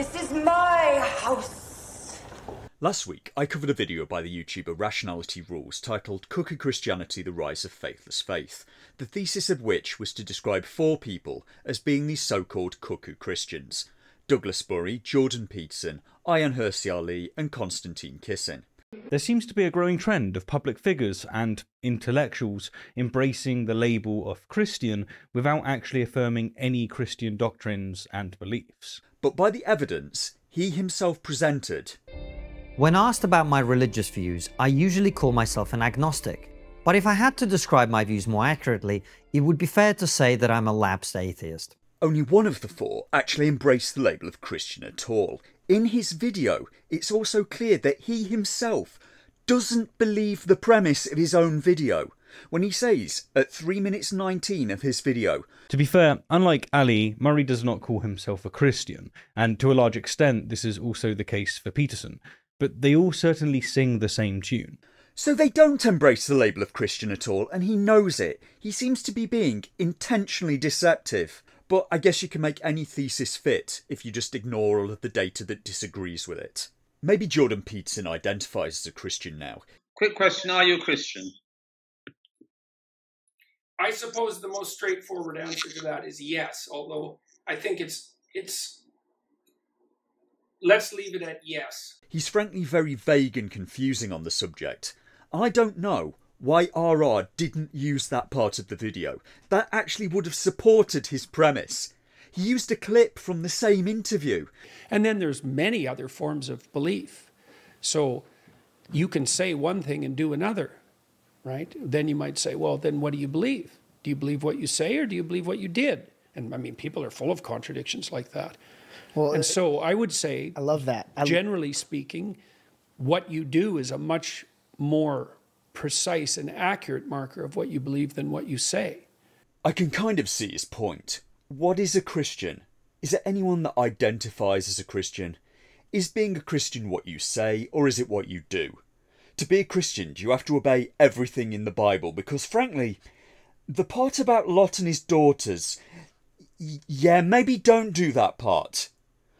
This is my house. Last week, I covered a video by the YouTuber Rationality Rules titled Cuckoo Christianity, the Rise of Faithless Faith, the thesis of which was to describe four people as being these so-called cuckoo Christians: Douglas Burry, Jordan Peterson, Ayaan Hirsi Ali and Konstantin Kisin. There seems to be a growing trend of public figures and intellectuals embracing the label of Christian without actually affirming any Christian doctrines and beliefs. But by the evidence he himself presented... When asked about my religious views, I usually call myself an agnostic. But if I had to describe my views more accurately, it would be fair to say that I'm a lapsed atheist. Only one of the four actually embraced the label of Christian at all. In his video, it's also clear that he himself doesn't believe the premise of his own video, when he says, at 3 minutes 19 of his video... To be fair, unlike Ali, Murray does not call himself a Christian, and to a large extent this is also the case for Peterson, but they all certainly sing the same tune. So they don't embrace the label of Christian at all, and he knows it. He seems to be being intentionally deceptive. But I guess you can make any thesis fit if you just ignore all of the data that disagrees with it. Maybe Jordan Peterson identifies as a Christian now. Quick question, are you a Christian? I suppose the most straightforward answer to that is yes, although I think it's let's leave it at yes. He's frankly very vague and confusing on the subject. I don't know why RR didn't use that part of the video. That actually would have supported his premise. He used a clip from the same interview. And then there's many other forms of belief. So you can say one thing and do another, right? Then you might say, well, then what do you believe? Do you believe what you say or do you believe what you did? And I mean, people are full of contradictions like that. Well, and so I would say, I love that. Generally speaking, what you do is a much more precise and accurate marker of what you believe than what you say. I can kind of see his point. What is a Christian? Is it anyone that identifies as a Christian? Is being a Christian what you say, or is it what you do? To be a Christian, do you have to obey everything in the Bible? Because frankly, the part about Lot and his daughters, yeah, maybe don't do that part.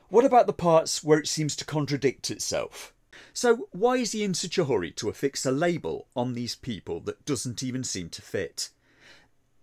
What about the parts where it seems to contradict itself? So why is he in such a hurry to affix a label on these people that doesn't even seem to fit?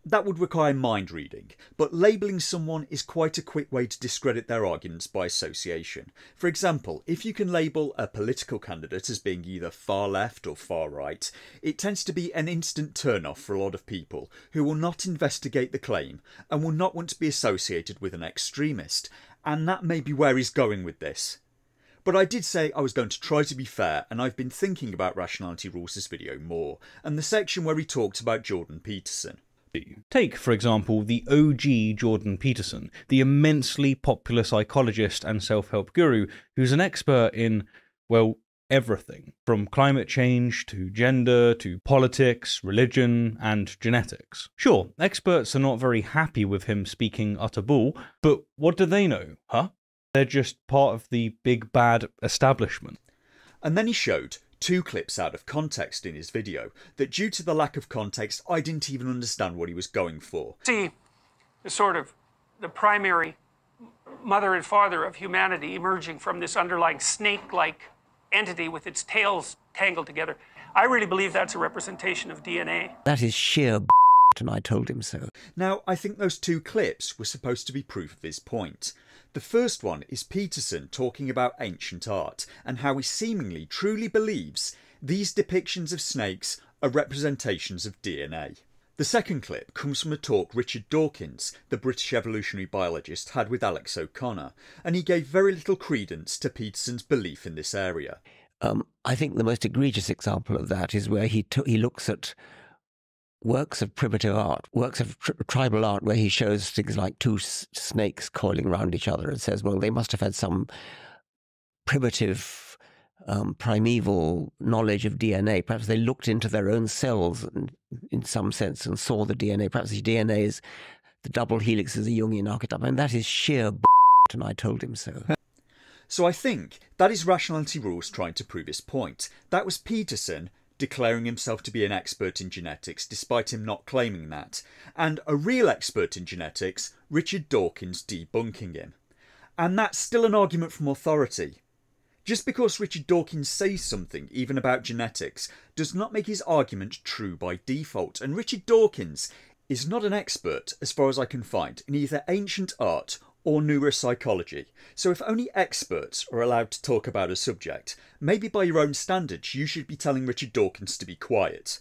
That would require mind reading, but labelling someone is quite a quick way to discredit their arguments by association. For example, if you can label a political candidate as being either far left or far right, it tends to be an instant turn-off for a lot of people who will not investigate the claim and will not want to be associated with an extremist, and that may be where he's going with this. But I did say I was going to try to be fair, and I've been thinking about Rationality Rules' video more, and the section where he talked about Jordan Peterson. Take, for example, the OG Jordan Peterson, the immensely popular psychologist and self-help guru who's an expert in, well, everything, from climate change to gender to politics, religion and genetics. Sure, experts are not very happy with him speaking utter bull, but what do they know, huh? They're just part of the big bad establishment. And then he showed two clips out of context in his video that, due to the lack of context, I didn't even understand what he was going for. See the sort of the primary mother and father of humanity emerging from this underlying snake-like entity with its tails tangled together. I really believe that's a representation of DNA. That is sheer and I told him so. Now, I think those two clips were supposed to be proof of his point. The first one is Peterson talking about ancient art and how he seemingly truly believes these depictions of snakes are representations of DNA. The second clip comes from a talk Richard Dawkins, the British evolutionary biologist, had with Alex O'Connor, and he gave very little credence to Peterson's belief in this area. I think the most egregious example of that is where he looks at works of primitive art, works of tribal art, where he shows things like two snakes coiling around each other and says, well, they must have had some primitive, primeval knowledge of DNA. Perhaps they looked into their own cells and, in some sense, and saw the DNA. Perhaps the DNA is the double helix is a Jungian archetype. And that is sheer and I told him so. So I think that is Rationality Rules trying to prove his point. That was Peterson declaring himself to be an expert in genetics despite him not claiming that, and a real expert in genetics, Richard Dawkins, debunking him. And that's still an argument from authority. Just because Richard Dawkins says something, even about genetics, does not make his argument true by default. And Richard Dawkins is not an expert, as far as I can find, in either ancient art or neuropsychology. So if only experts are allowed to talk about a subject, maybe by your own standards you should be telling Richard Dawkins to be quiet.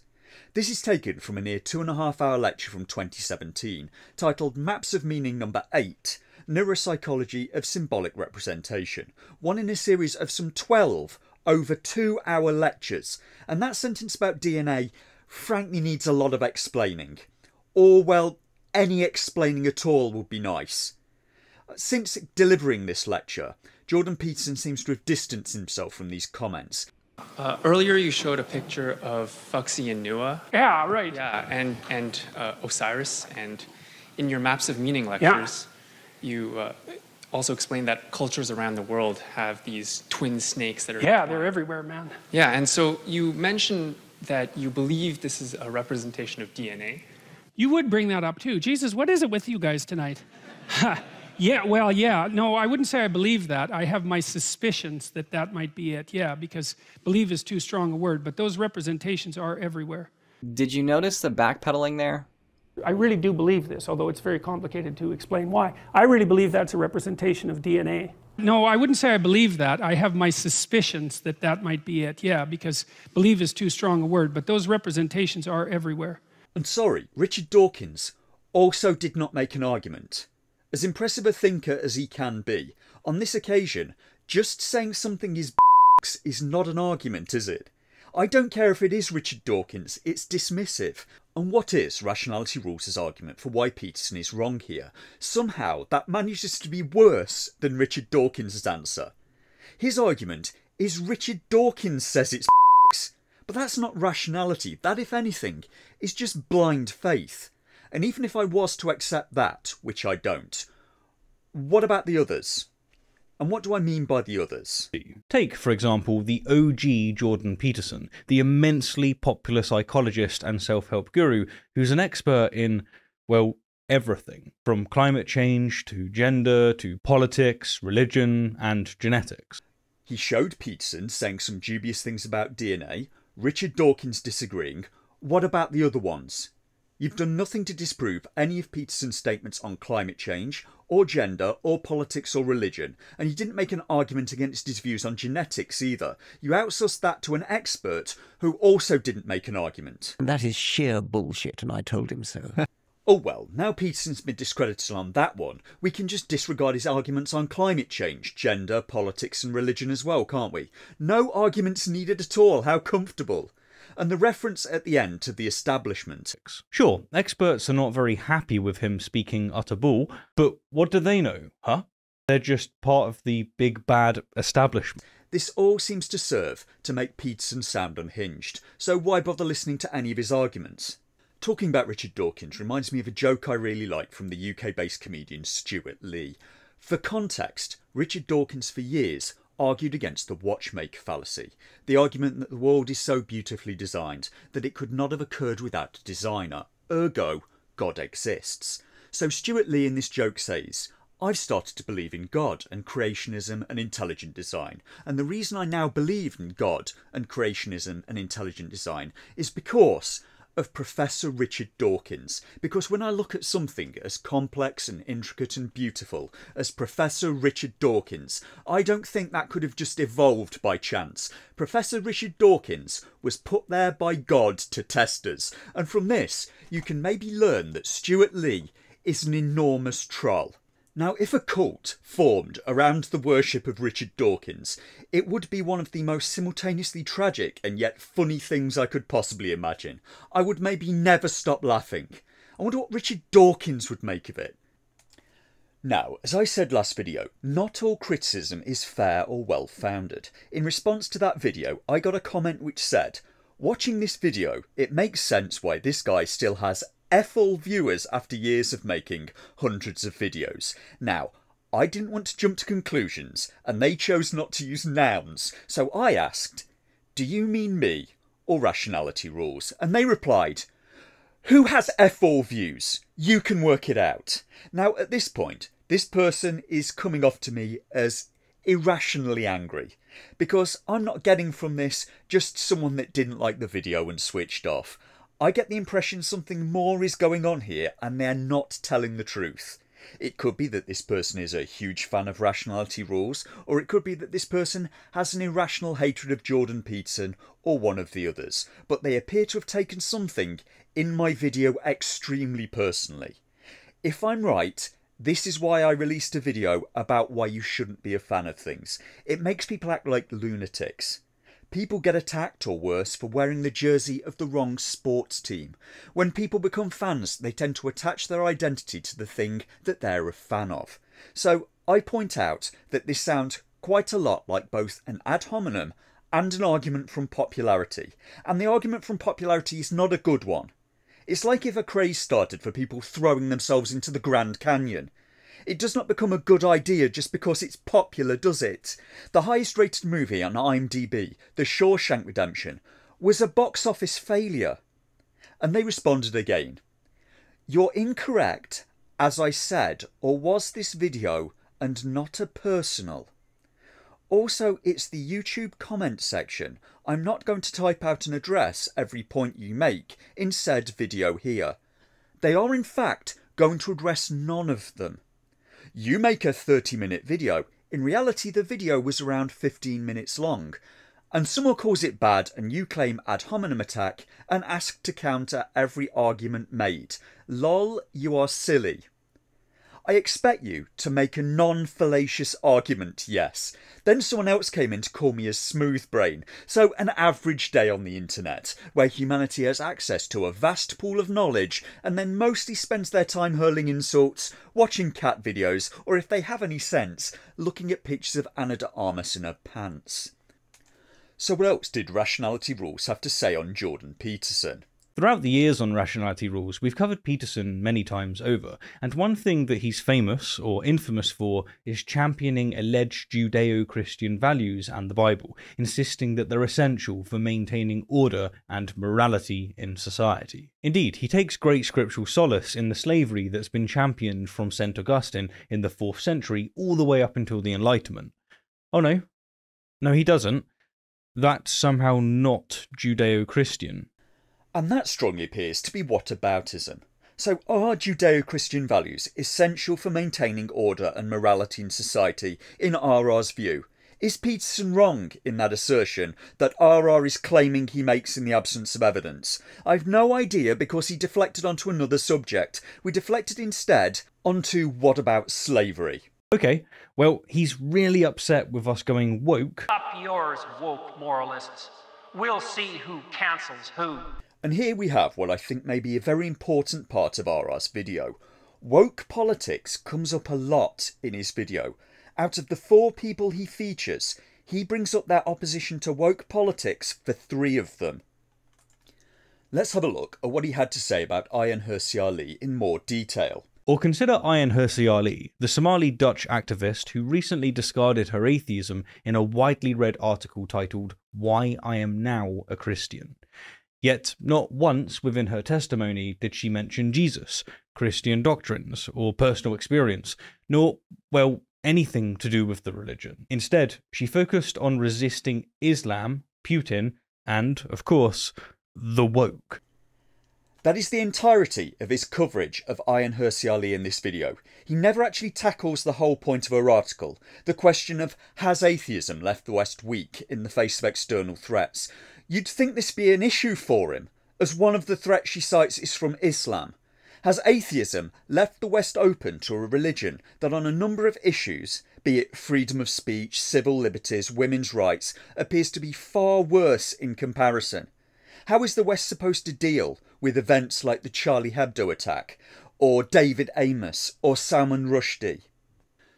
This is taken from a near 2.5-hour lecture from 2017, titled Maps of Meaning Number 8, Neuropsychology of Symbolic Representation, one in a series of some 12 over 2-hour lectures, and that sentence about DNA frankly needs a lot of explaining. Or, well, any explaining at all would be nice. Since delivering this lecture, Jordan Peterson seems to have distanced himself from these comments. Earlier you showed a picture of Fuxi and Nua. Yeah, right. Yeah, and Osiris, and in your Maps of Meaning lectures, you also explained that cultures around the world have these twin snakes that are... Yeah, they're everywhere, man. Yeah, and so you mentioned that you believe this is a representation of DNA. You would bring that up too. Jesus, what is it with you guys tonight? Yeah, well, yeah. No, I wouldn't say I believe that. I have my suspicions that that might be it. Yeah, because believe is too strong a word, but those representations are everywhere. Did you notice the backpedaling there? I really do believe this, although it's very complicated to explain why. I really believe that's a representation of DNA. No, I wouldn't say I believe that. I have my suspicions that that might be it. Yeah, because believe is too strong a word, but those representations are everywhere. And sorry, Richard Dawkins also did not make an argument. As impressive a thinker as he can be, on this occasion, just saying something is not an argument, is it? I don't care if it is Richard Dawkins, it's dismissive. And what is Rationality Rules' argument for why Peterson is wrong here? Somehow that manages to be worse than Richard Dawkins' answer. His argument is Richard Dawkins says it's but that's not rationality. That, if anything, is just blind faith. And even if I was to accept that, which I don't, what about the others? And what do I mean by the others? Take, for example, the OG Jordan Peterson, the immensely popular psychologist and self-help guru who's an expert in, well, everything, from climate change to gender to politics, religion and genetics. He showed Peterson saying some dubious things about DNA, Richard Dawkins disagreeing. What about the other ones? You've done nothing to disprove any of Peterson's statements on climate change, or gender, or politics, or religion, and you didn't make an argument against his views on genetics either. You outsourced that to an expert who also didn't make an argument. And that is sheer bullshit, and I told him so. Oh well, now Peterson's been discredited on that one, we can just disregard his arguments on climate change, gender, politics and religion as well, can't we? No arguments needed at all, how comfortable. And the reference at the end to the establishment. Sure, experts are not very happy with him speaking utter bull, but what do they know, huh? They're just part of the big bad establishment. This all seems to serve to make Peterson sound unhinged, so why bother listening to any of his arguments? Talking about Richard Dawkins reminds me of a joke I really like from the UK-based comedian Stuart Lee. For context, Richard Dawkins for years argued against the watchmaker fallacy, the argument that the world is so beautifully designed that it could not have occurred without a designer, ergo, God exists. So Stuart Lee in this joke says, I've started to believe in God and creationism and intelligent design, and the reason I now believe in God and creationism and intelligent design is because of Professor Richard Dawkins, because when I look at something as complex and intricate and beautiful as Professor Richard Dawkins, I don't think that could have just evolved by chance. Professor Richard Dawkins was put there by God to test us, and from this you can maybe learn that Stuart Lee is an enormous troll. Now, if a cult formed around the worship of Richard Dawkins, it would be one of the most simultaneously tragic and yet funny things I could possibly imagine. I would maybe never stop laughing. I wonder what Richard Dawkins would make of it. Now, as I said last video, not all criticism is fair or well-founded. In response to that video, I got a comment which said, watching this video, it makes sense why this guy still has all viewers after years of making hundreds of videos. Now, I didn't want to jump to conclusions, and they chose not to use nouns, so I asked, do you mean me or Rationality Rules? And they replied, who has all views? You can work it out. Now, at this point, This person is coming off to me as irrationally angry, because I'm not getting from this just someone that didn't like the video and switched off. I get the impression something more is going on here and they're not telling the truth. It could be that this person is a huge fan of Rationality Rules, or it could be that this person has an irrational hatred of Jordan Peterson, or one of the others, but they appear to have taken something in my video extremely personally. If I'm right, this is why I released a video about why you shouldn't be a fan of things. It makes people act like lunatics. People get attacked or worse for wearing the jersey of the wrong sports team. When people become fans, they tend to attach their identity to the thing that they're a fan of. So I point out that this sounds quite a lot like both an ad hominem and an argument from popularity. And the argument from popularity is not a good one. It's like if a craze started for people throwing themselves into the Grand Canyon. It does not become a good idea just because it's popular, does it? The highest rated movie on IMDb, The Shawshank Redemption, was a box office failure. And they responded again. You're incorrect, as I said, or was this video and not a personal? Also, it's the YouTube comment section. I'm not going to type out and address every point you make in said video here. They are in fact going to address none of them. You make a 30-minute video. In reality, the video was around 15 minutes long. And someone calls it bad and you claim ad hominem attack and ask to counter every argument made. Lol, you are silly. I expect you to make a non-fallacious argument, yes. Then someone else came in to call me a smooth brain. So an average day on the internet, where humanity has access to a vast pool of knowledge and then mostly spends their time hurling insults, watching cat videos, or if they have any sense, looking at pictures of Anna de Armas in her pants. So what else did Rationality Rules have to say on Jordan Peterson? Throughout the years on Rationality Rules, we've covered Peterson many times over, and one thing that he's famous or infamous for is championing alleged Judeo-Christian values and the Bible, insisting that they're essential for maintaining order and morality in society. Indeed, he takes great scriptural solace in the slavery that's been championed from St. Augustine in the 4th century all the way up until the Enlightenment. Oh no. No, he doesn't. That's somehow not Judeo-Christian. And that strongly appears to be whataboutism. So are Judeo-Christian values essential for maintaining order and morality in society in RR's view? Is Peterson wrong in that assertion that RR is claiming he makes in the absence of evidence? I've no idea because he deflected onto another subject. We deflected instead onto what about slavery? Okay, well, he's really upset with us going woke. Up yours, woke moralists. We'll see who cancels who. And here we have what I think may be a very important part of RR's video. Woke politics comes up a lot in his video. Out of the 4 people he features, he brings up their opposition to woke politics for 3 of them. Let's have a look at what he had to say about Ayaan Hirsi Ali in more detail. Or consider Ayaan Hirsi Ali, the Somali Dutch activist who recently discarded her atheism in a widely read article titled "Why I Am Now a Christian." Yet not once within her testimony did she mention Jesus, Christian doctrines, or personal experience, nor, well, anything to do with the religion. Instead, she focused on resisting Islam, Putin, and, of course, the woke. That is the entirety of his coverage of Ayaan Hirsi Ali in this video. He never actually tackles the whole point of her article, the question of has atheism left the West weak in the face of external threats. You'd think this be an issue for him, as one of the threats she cites is from Islam. Has atheism left the West open to a religion that on a number of issues, be it freedom of speech, civil liberties, women's rights, appears to be far worse in comparison? How is the West supposed to deal with events like the Charlie Hebdo attack, or David Amos, or Salman Rushdie?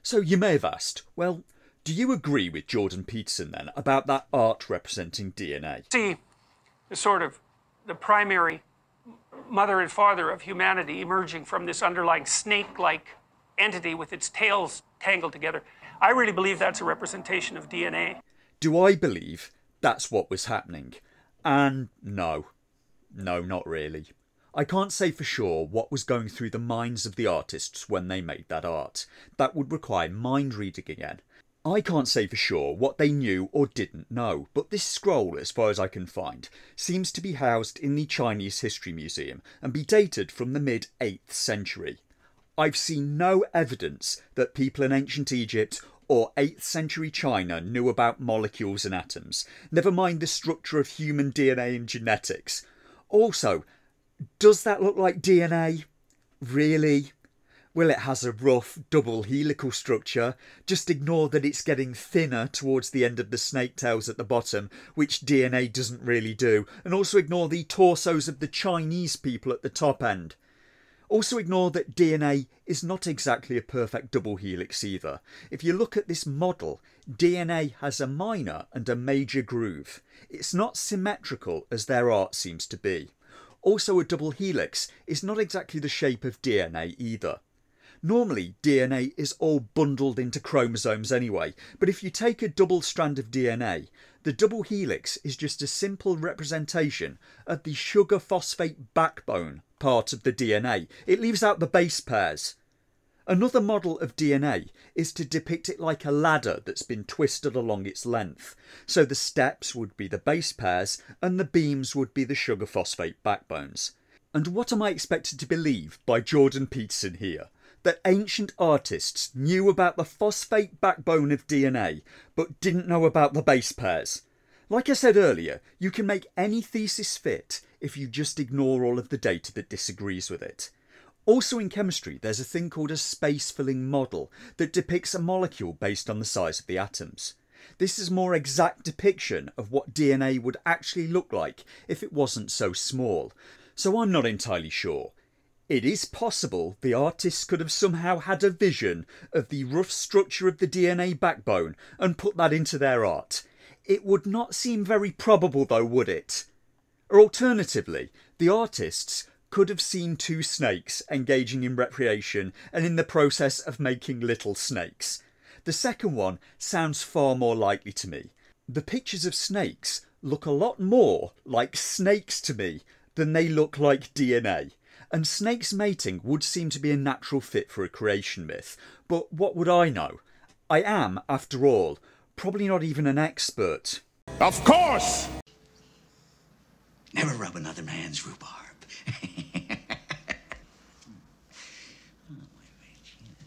So you may have asked, well, do you agree with Jordan Peterson then about that art representing DNA? See, sort of the primary mother and father of humanity emerging from this underlying snake-like entity with its tails tangled together. I really believe that's a representation of DNA. Do I believe that's what was happening? And no, not really. I can't say for sure what was going through the minds of the artists when they made that art. That would require mind reading again. I can't say for sure what they knew or didn't know, but this scroll, as far as I can find, seems to be housed in the Chinese History Museum and be dated from the mid-8th century. I've seen no evidence that people in ancient Egypt or 8th century China knew about molecules and atoms, never mind the structure of human DNA and genetics. Also, does that look like DNA? Really? Well, it has a rough double helical structure. Just ignore that it's getting thinner towards the end of the snake tails at the bottom, which DNA doesn't really do, and also ignore the torsos of the Chinese people at the top end. Also ignore that DNA is not exactly a perfect double helix either. If you look at this model, DNA has a minor and a major groove. It's not symmetrical as their art seems to be. Also, a double helix is not exactly the shape of DNA either. Normally, DNA is all bundled into chromosomes anyway, but if you take a double strand of DNA, the double helix is just a simple representation of the sugar phosphate backbone part of the DNA. It leaves out the base pairs. Another model of DNA is to depict it like a ladder that's been twisted along its length. So the steps would be the base pairs and the beams would be the sugar phosphate backbones. And what am I expected to believe by Jordan Peterson here? That ancient artists knew about the phosphate backbone of DNA, but didn't know about the base pairs. Like I said earlier, you can make any thesis fit if you just ignore all of the data that disagrees with it. Also in chemistry, there's a thing called a space-filling model that depicts a molecule based on the size of the atoms. This is a more exact depiction of what DNA would actually look like if it wasn't so small. So I'm not entirely sure. It is possible the artists could have somehow had a vision of the rough structure of the DNA backbone and put that into their art. It would not seem very probable though, would it? Or alternatively, the artists could have seen two snakes engaging in recreation and in the process of making little snakes. The second one sounds far more likely to me. The pictures of snakes look a lot more like snakes to me than they look like DNA. And snakes mating would seem to be a natural fit for a creation myth. But what would I know? I am, after all, probably not even an expert. Of course! Never rub another man's rhubarb.